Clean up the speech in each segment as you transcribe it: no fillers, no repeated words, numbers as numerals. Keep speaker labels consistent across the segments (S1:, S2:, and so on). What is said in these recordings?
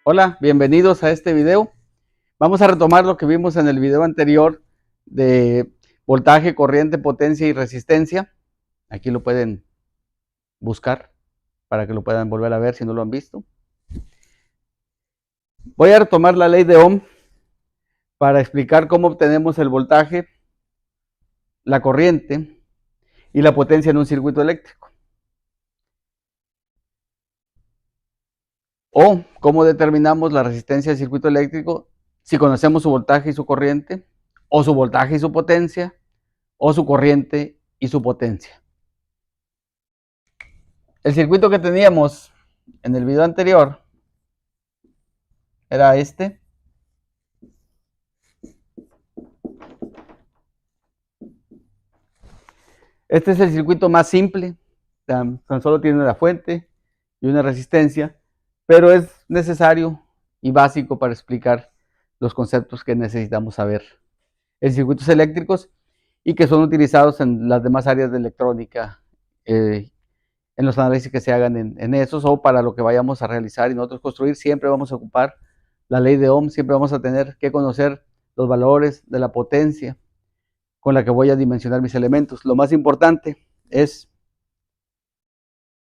S1: Hola, bienvenidos a este video. Vamos a retomar lo que vimos en el video anterior de voltaje, corriente, potencia y resistencia. Aquí lo pueden buscar para que lo puedan volver a ver si no lo han visto. Voy a retomar la ley de Ohm para explicar cómo obtenemos el voltaje, la corriente y la potencia en un circuito eléctrico. O cómo determinamos la resistencia del circuito eléctrico si conocemos su voltaje y su corriente, o su voltaje y su potencia, o su corriente y su potencia. El circuito que teníamos en el video anterior era este. Este es el circuito más simple, tan solo tiene una fuente y una resistencia, pero es necesario y básico para explicar los conceptos que necesitamos saber en circuitos eléctricos y que son utilizados en las demás áreas de electrónica, en los análisis que se hagan en esos, o para lo que vayamos a realizar y nosotros construir. Siempre vamos a ocupar la ley de Ohm, siempre vamos a tener que conocer los valores de la potencia con la que voy a dimensionar mis elementos. Lo más importante es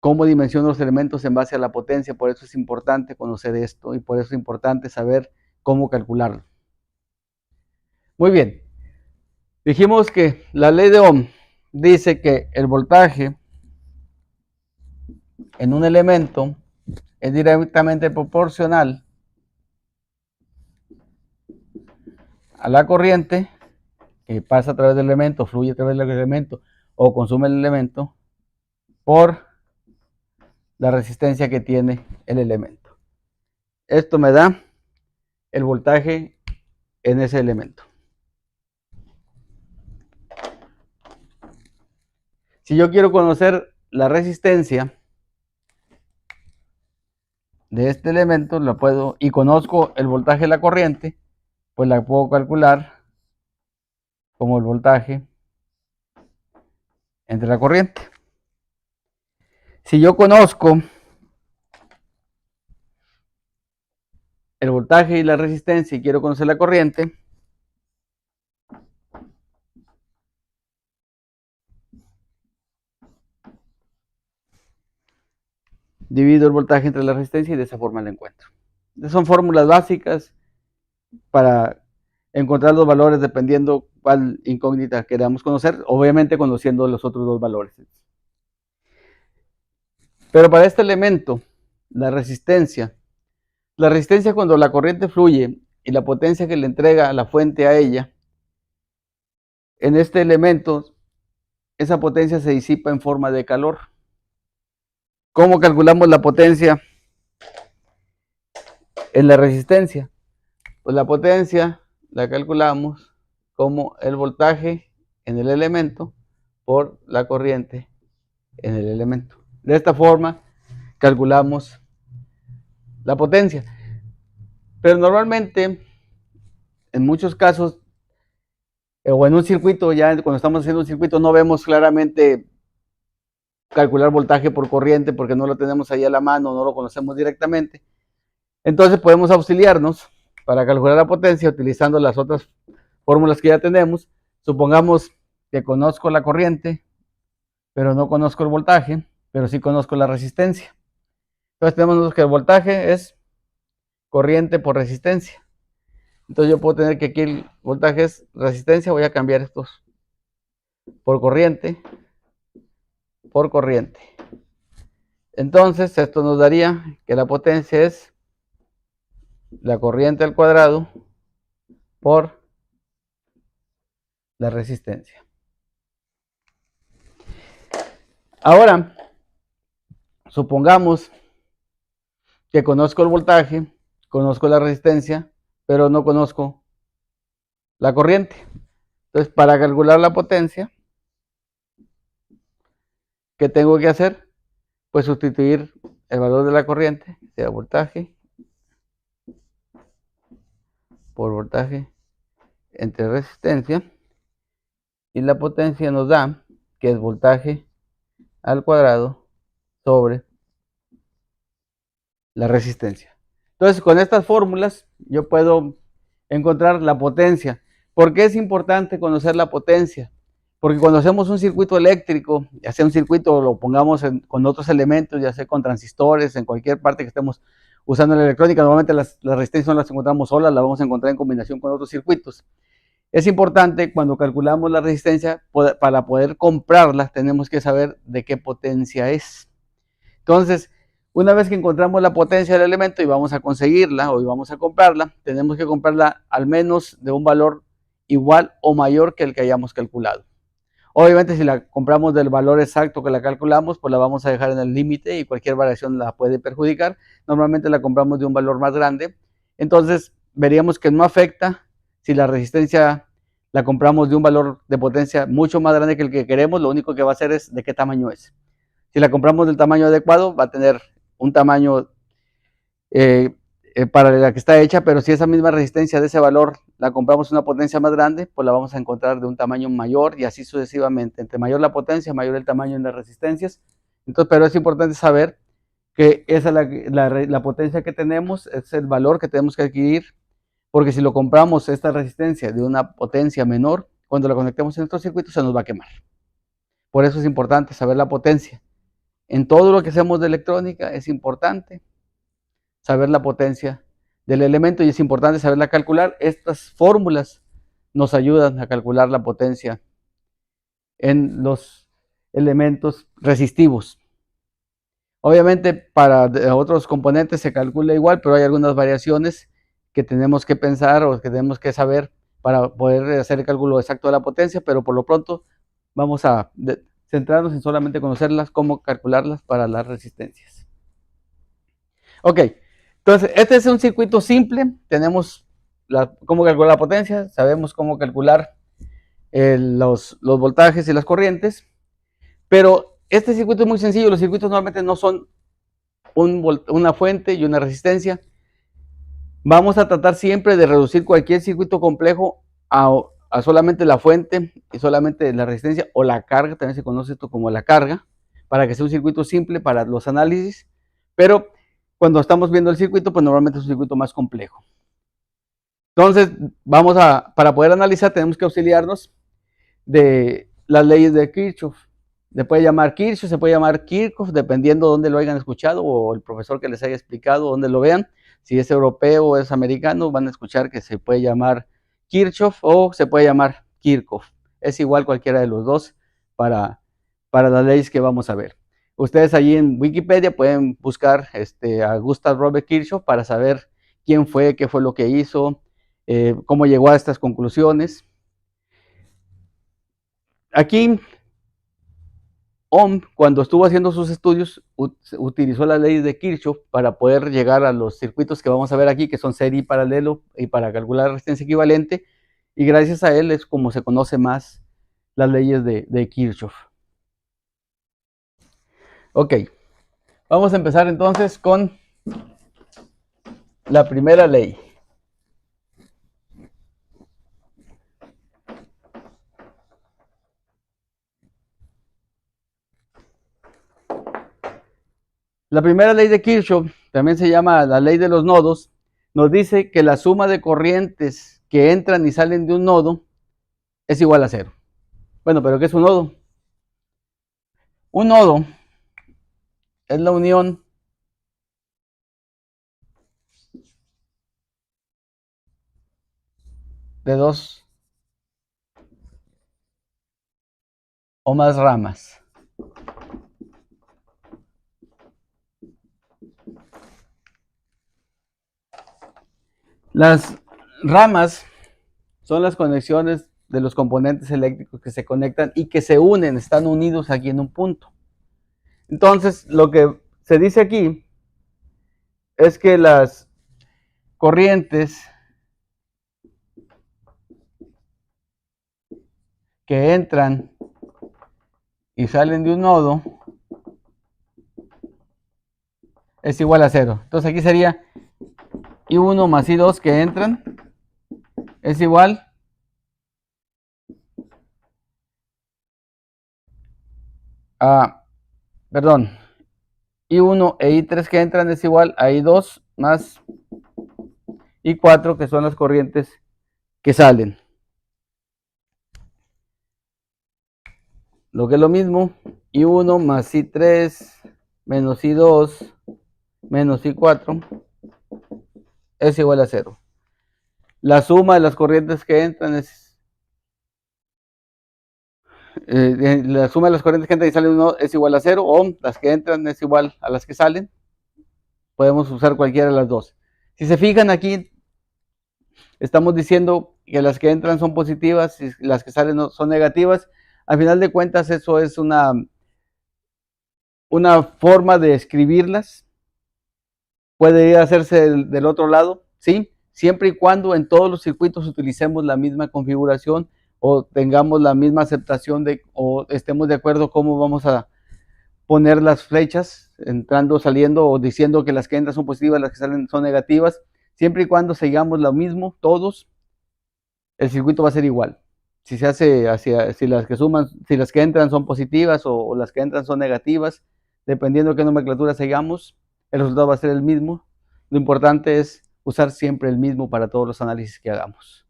S1: cómo dimensiono los elementos en base a la potencia. Por eso es importante conocer esto y por eso es importante saber cómo calcularlo. Muy bien, dijimos que la ley de Ohm dice que el voltaje en un elemento es directamente proporcional a la corriente que pasa a través del elemento, fluye a través del elemento o consume el elemento por la resistencia que tiene el elemento. Esto me da el voltaje en ese elemento. Si yo quiero conocer la resistencia de este elemento, la puedo, y conozco el voltaje de la corriente, pues la puedo calcular como el voltaje entre la corriente. Si yo conozco el voltaje y la resistencia y quiero conocer la corriente, divido el voltaje entre la resistencia y de esa forma la encuentro. Son fórmulas básicas para encontrar los valores dependiendo cuál incógnita queramos conocer, obviamente conociendo los otros dos valores. Pero para este elemento, la resistencia cuando la corriente fluye y la potencia que le entrega la fuente a ella, en este elemento, esa potencia se disipa en forma de calor. ¿Cómo calculamos la potencia en la resistencia? Pues la potencia la calculamos como el voltaje en el elemento por la corriente en el elemento. De esta forma calculamos la potencia. Pero normalmente, en muchos casos, o en un circuito, ya cuando estamos haciendo un circuito, no vemos claramente calcular voltaje por corriente porque no lo tenemos ahí a la mano, no lo conocemos directamente. Entonces podemos auxiliarnos para calcular la potencia utilizando las otras fórmulas que ya tenemos. Supongamos que conozco la corriente, pero no conozco el voltaje, pero sí conozco la resistencia. Entonces tenemos que el voltaje es corriente por resistencia. Entonces yo puedo tener que aquí el voltaje es resistencia, voy a cambiar estos por corriente, por corriente. Entonces esto nos daría que la potencia es la corriente al cuadrado por la resistencia. Ahora, supongamos que conozco el voltaje, conozco la resistencia, pero no conozco la corriente. Entonces, para calcular la potencia, ¿qué tengo que hacer? Pues sustituir el valor de la corriente, sea voltaje por voltaje entre resistencia, y la potencia nos da que es voltaje al cuadrado sobre la resistencia. Entonces, con estas fórmulas yo puedo encontrar la potencia. ¿Por qué es importante conocer la potencia? Porque cuando hacemos un circuito eléctrico, ya sea un circuito, lo pongamos con otros elementos, ya sea con transistores, en cualquier parte que estemos usando la electrónica, normalmente las resistencias no las encontramos solas, las vamos a encontrar en combinación con otros circuitos. Es importante cuando calculamos la resistencia, para poder comprarla, tenemos que saber de qué potencia es. Entonces, una vez que encontramos la potencia del elemento y vamos a conseguirla o vamos a comprarla, tenemos que comprarla al menos de un valor igual o mayor que el que hayamos calculado. Obviamente, si la compramos del valor exacto que la calculamos, pues la vamos a dejar en el límite y cualquier variación la puede perjudicar. Normalmente la compramos de un valor más grande. Entonces, veríamos que no afecta si la resistencia la compramos de un valor de potencia mucho más grande que el que queremos. Lo único que va a hacer es de qué tamaño es. Si la compramos del tamaño adecuado, va a tener un tamaño para la que está hecha, pero si esa misma resistencia de ese valor la compramos una potencia más grande, pues la vamos a encontrar de un tamaño mayor y así sucesivamente. Entre mayor la potencia, mayor el tamaño en las resistencias. Entonces, pero es importante saber que esa es la potencia que tenemos, es el valor que tenemos que adquirir, porque si lo compramos esta resistencia de una potencia menor, cuando la conectemos en nuestro circuito se nos va a quemar. Por eso es importante saber la potencia. En todo lo que hacemos de electrónica es importante saber la potencia del elemento y es importante saberla calcular. Estas fórmulas nos ayudan a calcular la potencia en los elementos resistivos. Obviamente para otros componentes se calcula igual, pero hay algunas variaciones que tenemos que pensar o que tenemos que saber para poder hacer el cálculo exacto de la potencia, pero por lo pronto vamos a centrarnos en solamente conocerlas, cómo calcularlas para las resistencias. Ok, entonces este es un circuito simple, tenemos cómo calcular la potencia, sabemos cómo calcular los voltajes y las corrientes, pero este circuito es muy sencillo. Los circuitos normalmente no son una fuente y una resistencia. Vamos a tratar siempre de reducir cualquier circuito complejo a solamente la fuente y solamente la resistencia o la carga, también se conoce esto como la carga, para que sea un circuito simple para los análisis, pero cuando estamos viendo el circuito, pues normalmente es un circuito más complejo. Entonces, para poder analizar, tenemos que auxiliarnos de las leyes de Kirchhoff. Se puede llamar Kirchhoff, se puede llamar Kirchhoff, dependiendo de dónde lo hayan escuchado o el profesor que les haya explicado, dónde lo vean. Si es europeo o es americano, van a escuchar que se puede llamar Kirchhoff o se puede llamar Kirchhoff. Es igual cualquiera de los dos para las leyes que vamos a ver. Ustedes allí en Wikipedia pueden buscar a Gustav Robert Kirchhoff para saber quién fue, qué fue lo que hizo, cómo llegó a estas conclusiones. Aquí, Ohm, cuando estuvo haciendo sus estudios, utilizó la ley de Kirchhoff para poder llegar a los circuitos que vamos a ver aquí, que son serie y paralelo, y para calcular la resistencia equivalente, y gracias a él es como se conoce más las leyes de Kirchhoff. Ok, vamos a empezar entonces con la primera ley. La primera ley de Kirchhoff, también se llama la ley de los nodos, nos dice que la suma de corrientes que entran y salen de un nodo es igual a cero. Bueno, pero ¿qué es un nodo? Un nodo es la unión de dos o más ramas. Las ramas son las conexiones de los componentes eléctricos que se conectan y que se unen, están unidos aquí en un punto. Entonces, lo que se dice aquí es que las corrientes que entran y salen de un nodo es igual a cero. Entonces aquí sería I1 más I2 que entran es igual a, perdón, I1 e I3 que entran es igual a I2 más y 4, que son las corrientes que salen. Lo que es lo mismo, I1 más I3 menos I2 menos I4 es igual a 0. La suma de las corrientes que entran es la suma de las corrientes que entran y salen es igual a 0, o las que entran es igual a las que salen. Podemos usar cualquiera de las dos. Si se fijan aquí, estamos diciendo que las que entran son positivas y las que salen son negativas. Al final de cuentas, eso es una forma de escribirlas. Puede hacerse del otro lado, ¿sí? Siempre y cuando en todos los circuitos utilicemos la misma configuración o tengamos la misma aceptación o estemos de acuerdo cómo vamos a poner las flechas, entrando, saliendo, o diciendo que las que entran son positivas, las que salen son negativas. Siempre y cuando sigamos lo mismo todos, el circuito va a ser igual. Si se hace si las que suman, si las que entran son positivas o las que entran son negativas, dependiendo de qué nomenclatura sigamos, el resultado va a ser el mismo. Lo importante es usar siempre el mismo para todos los análisis que hagamos.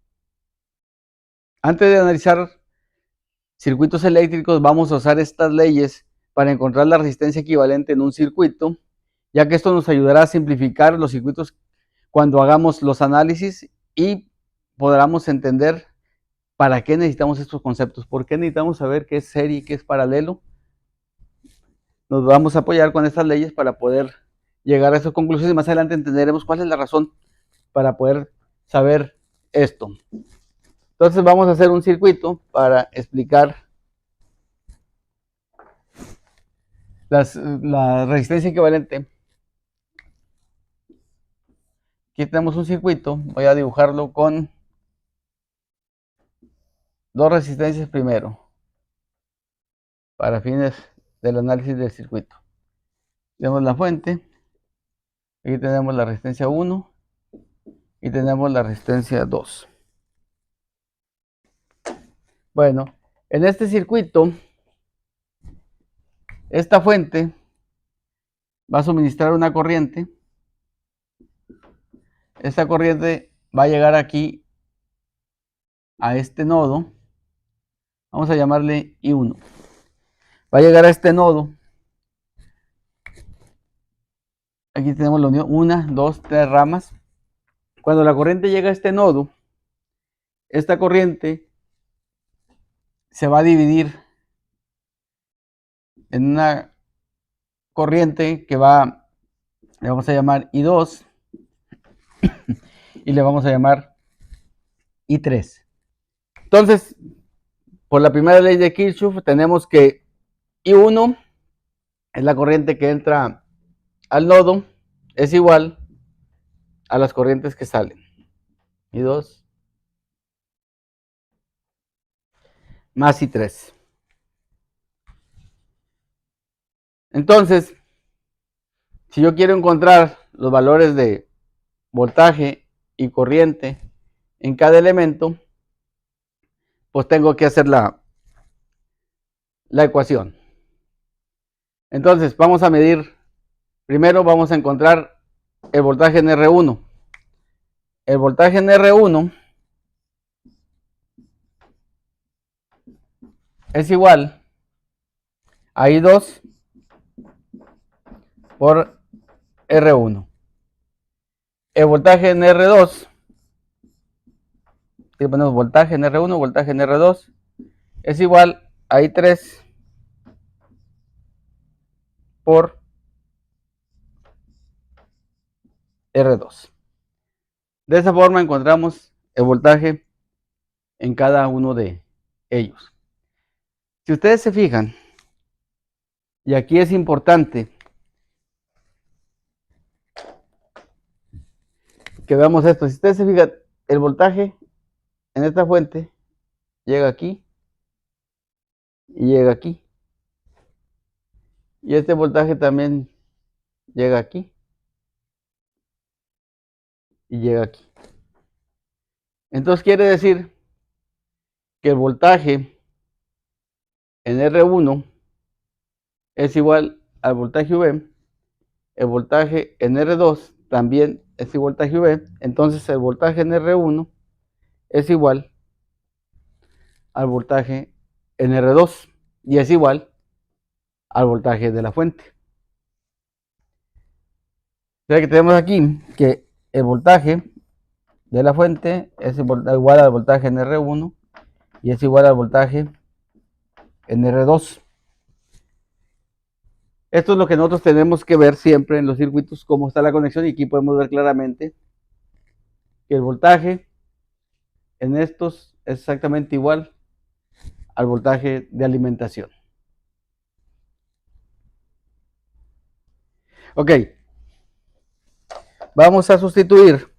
S1: Antes de analizar circuitos eléctricos, vamos a usar estas leyes para encontrar la resistencia equivalente en un circuito, ya que esto nos ayudará a simplificar los circuitos cuando hagamos los análisis y podamos entender para qué necesitamos estos conceptos, por qué necesitamos saber qué es serie y qué es paralelo. Nos vamos a apoyar con estas leyes para poder llegar a esas conclusiones y más adelante entenderemos cuál es la razón para poder saber esto. Entonces vamos a hacer un circuito para explicar la resistencia equivalente. Aquí tenemos un circuito, voy a dibujarlo con dos resistencias primero, para fines del análisis del circuito. Tenemos la fuente, aquí tenemos la resistencia 1 y tenemos la resistencia 2. Bueno, en este circuito, esta fuente va a suministrar una corriente. Esta corriente va a llegar aquí a este nodo. Vamos a llamarle I1. Va a llegar a este nodo. Aquí tenemos la unión, 1, 2, 3 ramas. Cuando la corriente llega a este nodo, esta corriente se va a dividir en una corriente que le vamos a llamar I2 y le vamos a llamar I3. Entonces, por la primera ley de Kirchhoff, tenemos que I1 es la corriente que entra al nodo, es igual a las corrientes que salen. I2 más I3. Entonces, si yo quiero encontrar los valores de voltaje y corriente en cada elemento, pues tengo que hacer la ecuación. Entonces, vamos a medir, primero vamos a encontrar el voltaje en R1. El voltaje en R1 es igual a I2 por R1. El voltaje en R2, aquí ponemos voltaje en R1, voltaje en R2, es igual a I3 por R2. De esa forma encontramos el voltaje en cada uno de ellos. Si ustedes se fijan, y aquí es importante que veamos esto, si ustedes se fijan, el voltaje en esta fuente llega aquí y llega aquí. Y este voltaje también llega aquí y llega aquí. Entonces quiere decir que el voltaje en R1 es igual al voltaje V. El voltaje en R2 también es voltaje V, entonces el voltaje en R1 es igual al voltaje en R2 y es igual al voltaje de la fuente. O sea que tenemos aquí que el voltaje de la fuente es igual al voltaje en R1 y es igual al voltaje en R2. Esto es lo que nosotros tenemos que ver siempre en los circuitos, cómo está la conexión, y aquí podemos ver claramente que el voltaje en estos es exactamente igual al voltaje de alimentación. Ok, vamos a sustituir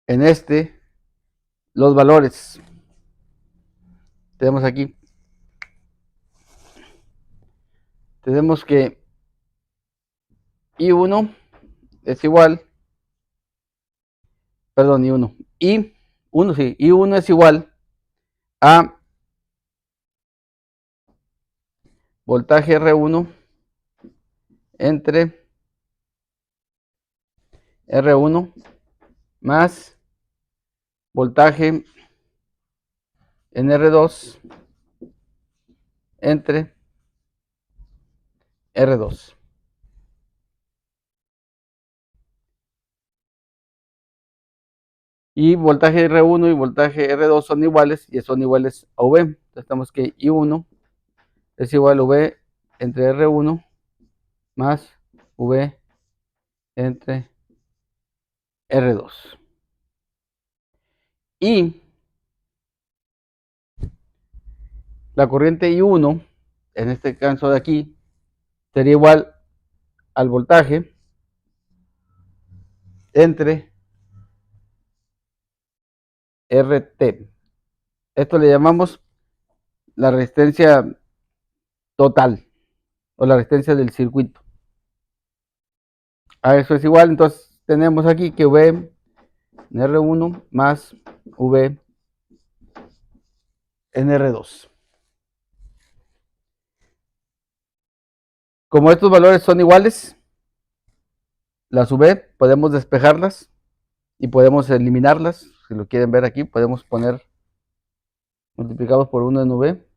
S1: en este los valores. Tenemos aquí, tenemos que I1 es igual, perdón, I1, I1, sí, I1 es igual a voltaje R1 entre R1 más voltaje en R2 entre R2. Y voltaje R1 y voltaje R2 son iguales y son iguales a V. Entonces estamos que I1 es igual a V entre R1 más V entre R2. Y la corriente I1, en este caso de aquí, sería igual al voltaje entre RT. Esto le llamamos la resistencia total o la resistencia del circuito. A eso es igual, entonces tenemos aquí que V en R1 más V en R2. Como estos valores son iguales, las V podemos despejarlas y podemos eliminarlas. Si lo quieren ver aquí, podemos poner multiplicados por 1 en V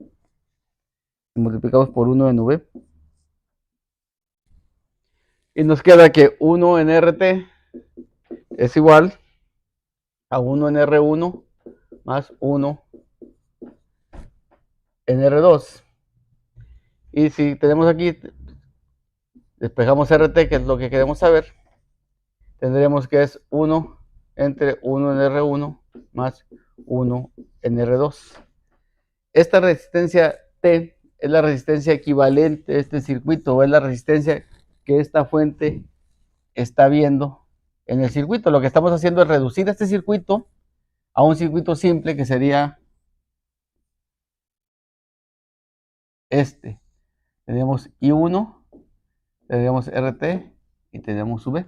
S1: y multiplicados por 1 en V. Y nos queda que 1 en RT es igual a 1 en R1 más 1 en R2. Y si tenemos aquí, despejamos RT, que es lo que queremos saber, tendremos que es 1 entre 1 en R1 más 1 en R2. Esta resistencia T es la resistencia equivalente a este circuito, o es la resistencia que esta fuente está viendo en el circuito. Lo que estamos haciendo es reducir este circuito a un circuito simple que sería este. Tenemos I1, tenemos RT y tenemos V.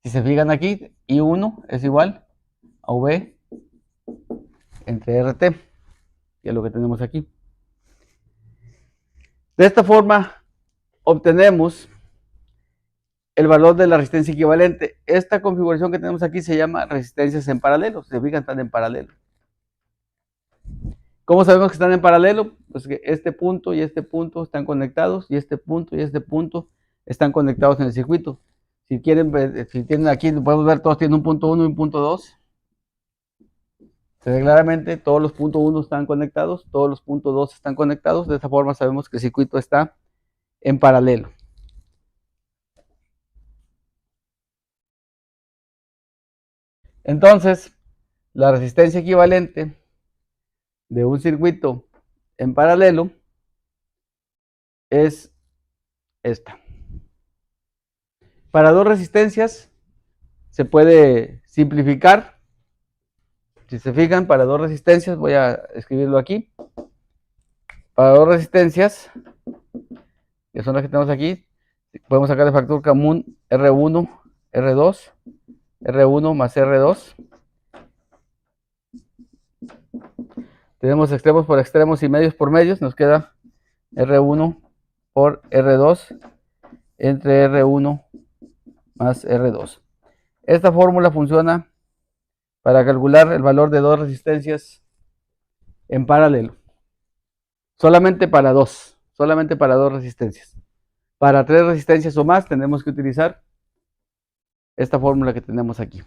S1: Si se fijan aquí, I1 es igual a V entre RT, que es lo que tenemos aquí. De esta forma obtenemos el valor de la resistencia equivalente. Esta configuración que tenemos aquí se llama resistencias en paralelo. Se fijan, están en paralelo. ¿Cómo sabemos que están en paralelo? Pues que este punto y este punto están conectados y este punto y este punto están conectados en el circuito. Si quieren ver, si tienen aquí, podemos ver, todos tienen un punto 1 y un punto 2. Se ve claramente, todos los puntos 1 están conectados, todos los puntos 2 están conectados. De esta forma sabemos que el circuito está en paralelo. Entonces, la resistencia equivalente de un circuito en paralelo es esta. Para dos resistencias se puede simplificar. Si se fijan, para dos resistencias, voy a escribirlo aquí. Para dos resistencias, que son las que tenemos aquí, podemos sacar el factor común R1, R2, R1 más R2. Tenemos extremos por extremos y medios por medios. Nos queda R1 por R2 entre R1 más R2. Esta fórmula funciona para calcular el valor de dos resistencias en paralelo. Solamente para dos resistencias. Para 3 resistencias o más tenemos que utilizar esta fórmula que tenemos aquí.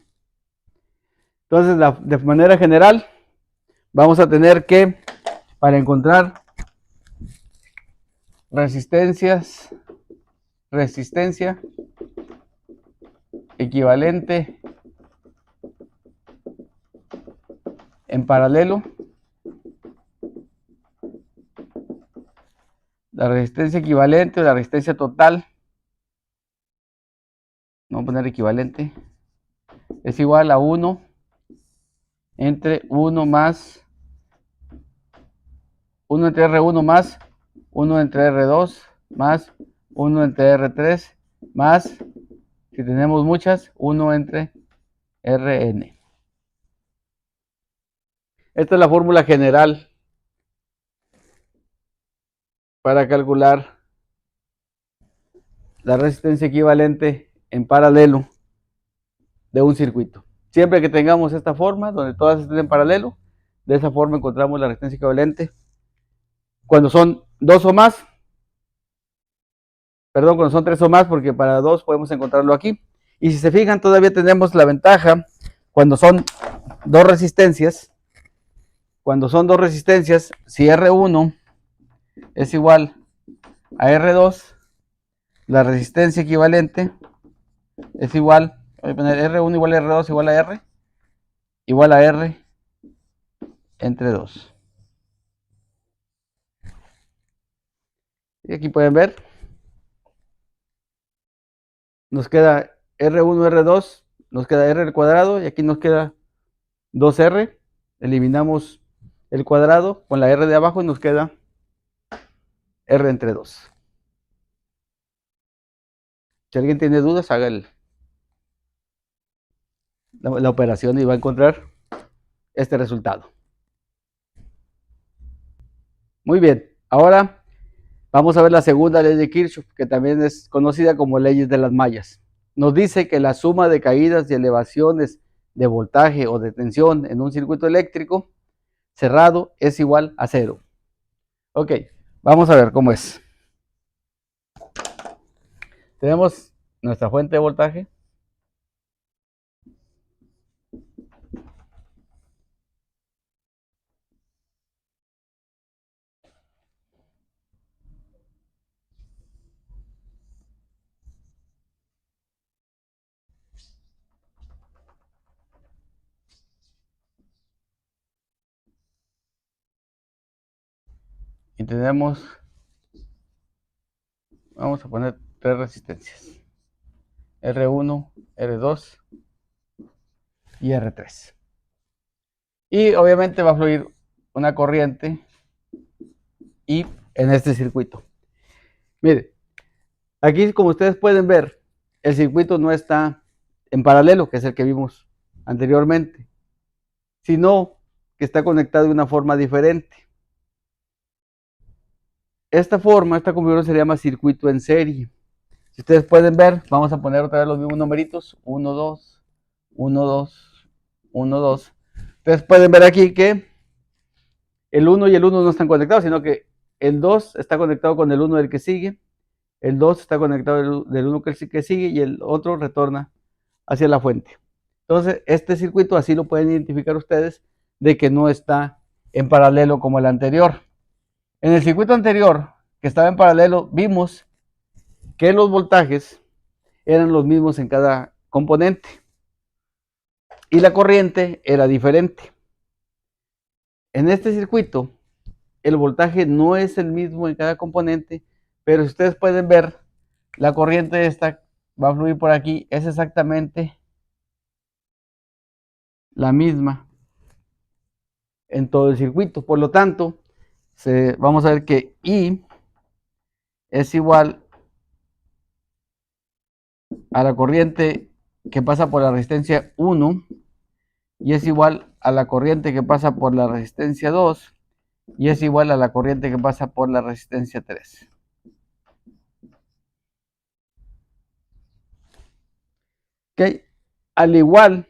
S1: Entonces, de manera general, vamos a tener que, para encontrar resistencia equivalente en paralelo, la resistencia equivalente o la resistencia total, vamos a poner equivalente, es igual a 1 entre 1 más 1 entre R1 más 1 entre R2 más 1 entre R3 más, si tenemos muchas, 1 entre Rn. Esta es la fórmula general para calcular la resistencia equivalente en paralelo de un circuito. Siempre que tengamos esta forma, donde todas estén en paralelo, de esa forma encontramos la resistencia equivalente. Cuando son 2 o más, perdón, cuando son 3 o más, porque para 2 podemos encontrarlo aquí. Y si se fijan, todavía tenemos la ventaja cuando son dos resistencias. Cuando son dos resistencias, si R1 es igual a R2, la resistencia equivalente es igual, voy a poner R1 igual a R2 igual a R entre 2. Y aquí pueden ver, nos queda R1, R2, nos queda R al cuadrado y aquí nos queda 2R. Eliminamos el cuadrado con la R de abajo y nos queda R entre 2. Si alguien tiene dudas, haga la operación y va a encontrar este resultado. Muy bien, ahora vamos a ver la segunda ley de Kirchhoff, que también es conocida como leyes de las mallas. Nos dice que la suma de caídas y elevaciones de voltaje o de tensión en un circuito eléctrico cerrado es igual a 0. Ok, vamos a ver cómo es. Tenemos nuestra fuente de voltaje. Y tenemos, vamos a poner 3 resistencias. R1, R2 y R3. Y obviamente va a fluir una corriente y en este circuito. Mire, aquí como ustedes pueden ver, el circuito no está en paralelo, que es el que vimos anteriormente, sino que está conectado de una forma diferente. Esta configuración se llama circuito en serie. Si ustedes pueden ver, vamos a poner otra vez los mismos numeritos, 1, 2, 1, 2, 1, 2. Ustedes pueden ver aquí que el 1 y el 1 no están conectados, sino que el 2 está conectado con el 1 del que sigue, el 2 está conectado del 1 que sigue y el otro retorna hacia la fuente. Entonces, este circuito así lo pueden identificar ustedes de que no está en paralelo como el anterior. En el circuito anterior, que estaba en paralelo, vimos que los voltajes eran los mismos en cada componente y la corriente era diferente. En este circuito, el voltaje no es el mismo en cada componente, pero si ustedes pueden ver, la corriente esta va a fluir por aquí, es exactamente la misma en todo el circuito. Por lo tanto, vamos a ver que I es igual a la corriente que pasa por la resistencia 1 y es igual a la corriente que pasa por la resistencia 2 y es igual a la corriente que pasa por la resistencia 3. ¿Ok? Al igual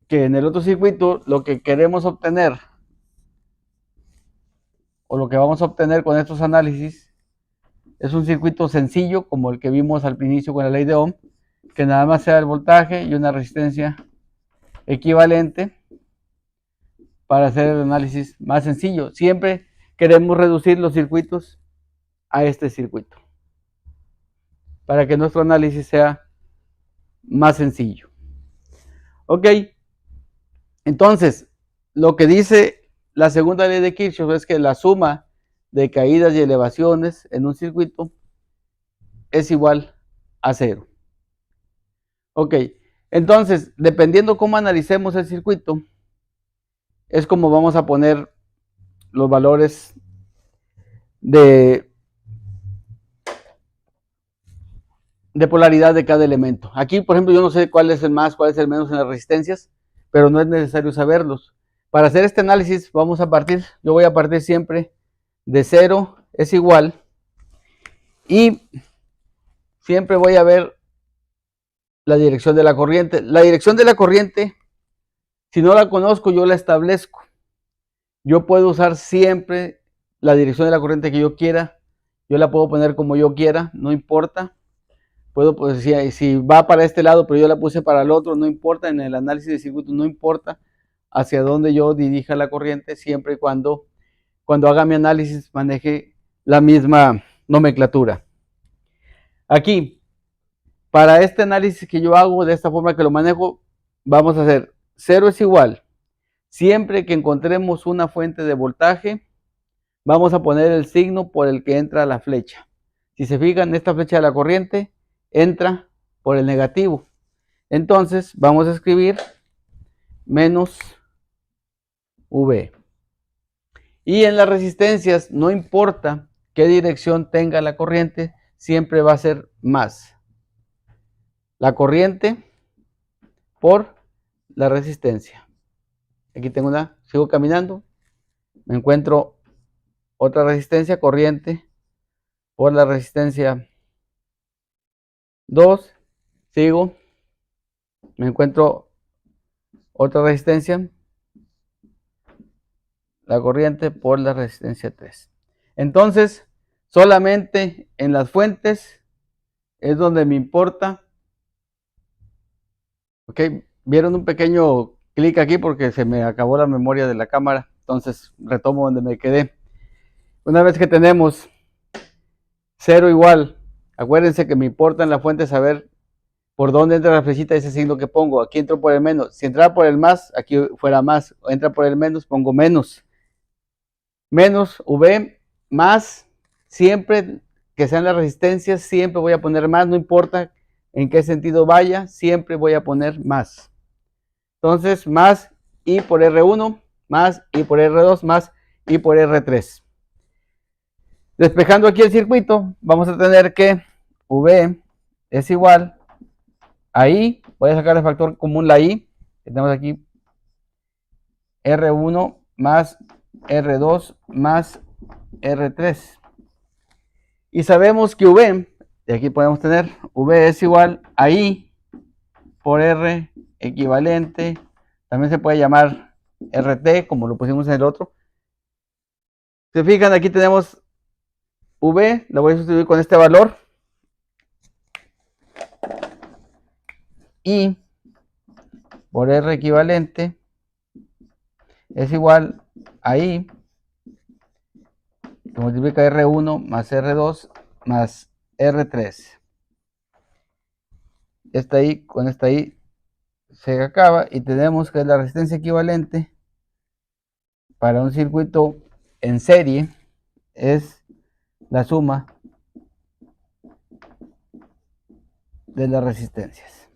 S1: que en el otro circuito, lo que queremos obtener o lo que vamos a obtener con estos análisis es un circuito sencillo como el que vimos al inicio con la ley de Ohm, que nada más sea el voltaje y una resistencia equivalente para hacer el análisis más sencillo. Siempre queremos reducir los circuitos a este circuito para que nuestro análisis sea más sencillo. Ok, entonces lo que dice la segunda ley de Kirchhoff es que la suma de caídas y elevaciones en un circuito es igual a cero. Ok, entonces dependiendo cómo analicemos el circuito, es como vamos a poner los valores de polaridad de cada elemento. Aquí, por ejemplo, yo no sé cuál es el más, cuál es el menos en las resistencias, pero no es necesario saberlos. Para hacer este análisis yo voy a partir siempre de 0 es igual y siempre voy a ver la dirección de la corriente. La dirección de la corriente, si no la conozco, yo la establezco. Yo puedo usar siempre la dirección de la corriente que yo quiera. Yo la puedo poner como yo quiera, no importa. Puedo, pues, si va para este lado, pero yo la puse para el otro, no importa. En el análisis de circuitos no importa hacia dónde yo dirija la corriente, siempre y cuando haga mi análisis maneje la misma nomenclatura. Aquí, para este análisis que yo hago, de esta forma que lo manejo, vamos a hacer 0 es igual. Siempre que encontremos una fuente de voltaje, vamos a poner el signo por el que entra la flecha. Si se fijan, esta flecha de la corriente entra por el negativo. Entonces, vamos a escribir menos V. Y en las resistencias, no importa qué dirección tenga la corriente, siempre va a ser más. La corriente por la resistencia. Aquí tengo una, sigo caminando, me encuentro otra resistencia, corriente por la resistencia 2, sigo, me encuentro otra resistencia, la corriente por la resistencia 3. Entonces, solamente en las fuentes es donde me importa. Ok, vieron un pequeño clic aquí porque se me acabó la memoria de la cámara. Entonces, retomo donde me quedé. Una vez que tenemos 0 igual, acuérdense que me importa en la fuente saber por dónde entra la flechita, ese signo que pongo. Aquí entro por el menos. Si entrara por el más, aquí fuera más. O entra por el menos, pongo menos. Menos V más, siempre que sean las resistencias, siempre voy a poner más, no importa en qué sentido vaya, siempre voy a poner más. Entonces, más I por R1, más I por R2, más I por R3. Despejando aquí el circuito, vamos a tener que V es igual a I, voy a sacar el factor común la I, que tenemos aquí R1 más R2 más R3. Y sabemos que V, y aquí podemos tener V es igual a I por R equivalente, también se puede llamar RT, como lo pusimos en el otro. Se fijan, aquí tenemos V, lo voy a sustituir con este valor. I por R equivalente es igual a I, que multiplica R1 más R2 más R3. Esta I con esta I se acaba y tenemos que la resistencia equivalente para un circuito en serie es la suma de las resistencias.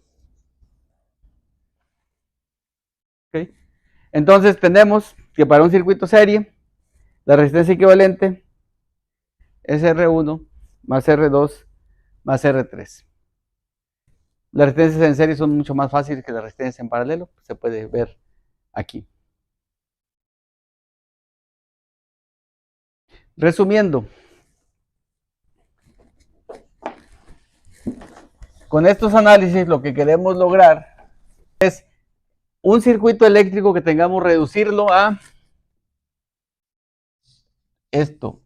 S1: ¿Okay? Entonces tenemos que para un circuito serie la resistencia equivalente es R1 más R2 más R3. Las resistencias en serie son mucho más fáciles que las resistencias en paralelo, se puede ver aquí. Resumiendo, con estos análisis lo que queremos lograr es un circuito eléctrico que tengamos reducirlo a esto.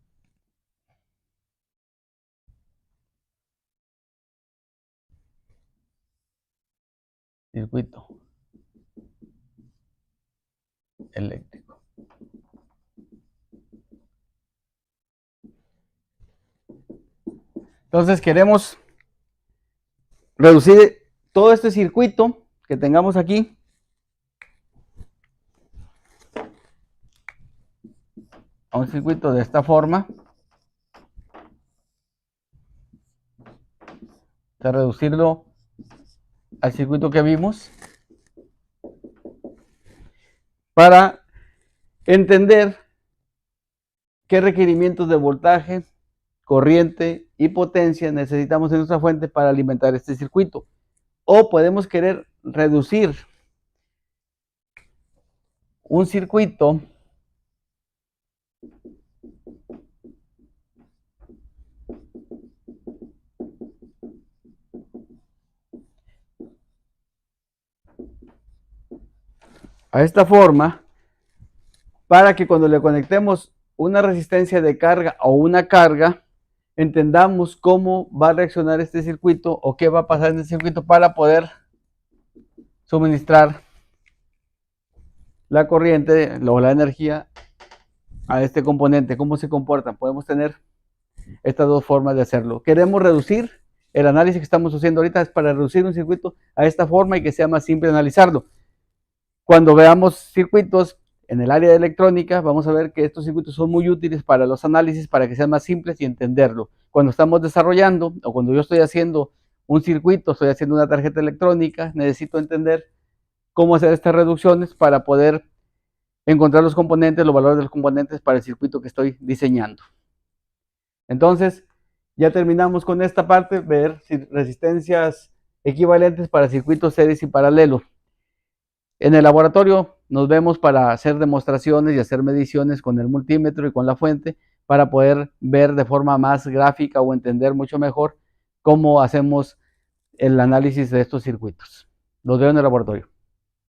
S1: Circuito eléctrico. Entonces queremos reducir todo este circuito que tengamos aquí a un circuito de esta forma. De reducirlo al circuito que vimos para entender qué requerimientos de voltaje, corriente y potencia necesitamos en nuestra fuente para alimentar este circuito. O podemos querer reducir un circuito a esta forma para que cuando le conectemos una resistencia de carga o una carga, entendamos cómo va a reaccionar este circuito o qué va a pasar en el circuito para poder suministrar la corriente o la energía a este componente. ¿Cómo se comportan? Podemos tener estas dos formas de hacerlo. Queremos reducir, el análisis que estamos haciendo ahorita es para reducir un circuito a esta forma y que sea más simple analizarlo. Cuando veamos circuitos en el área de electrónica, vamos a ver que estos circuitos son muy útiles para los análisis, para que sean más simples y entenderlo. Cuando estamos desarrollando o cuando yo estoy haciendo un circuito, estoy haciendo una tarjeta electrónica, necesito entender cómo hacer estas reducciones para poder encontrar los componentes, los valores de los componentes para el circuito que estoy diseñando. Entonces, ya terminamos con esta parte, ver resistencias equivalentes para circuitos series y paralelos. En el laboratorio nos vemos para hacer demostraciones y hacer mediciones con el multímetro y con la fuente para poder ver de forma más gráfica o entender mucho mejor cómo hacemos el análisis de estos circuitos. Los veo en el laboratorio.